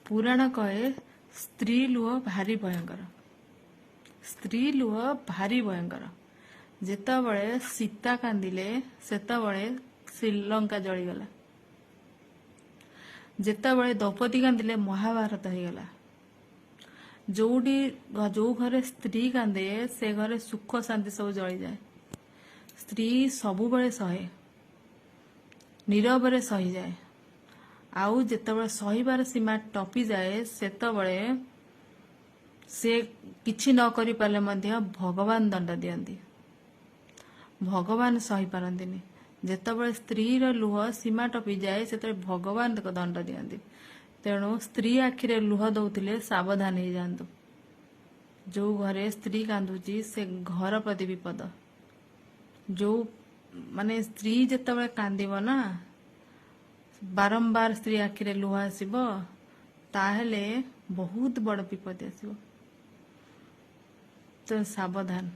पुराण कहे स्त्री लुह भारी भयंकर। स्त्री लुह भारी भयंकर। जेतबळे सीता कांदिले सेतबळे श्रीलंका जळीगला। जेतबळे द्रौपदी कांदिले महाभारत होईगला। जो घरे स्त्री कांदे से घरे सुख शांति सब जली जाए। स्त्री सबुबले सहे नीरव सही जाए। आउ जेतबळे सहीबार सीमा टपी जाए सेतबळे से किछि न करि पाले मध्य भगवान दंड दियंती। भगवान सही पारंतिनी। जेतबळे स्त्री रो लुह सीमा टपी जाए सेतबळे भगवान दंड दियंती। तेणु स्त्री आखिरे लुह दौथिले सावधान हो जातु। जो घरे स्त्री कांदुची से घर प्रति विपद। जो माने स्त्री जेतबळे कांदिबो ना बारंबार स्त्री आखिरे लुह आसीबो ताहेले बहुत बड़ विपद आसीबो। तो सावधान।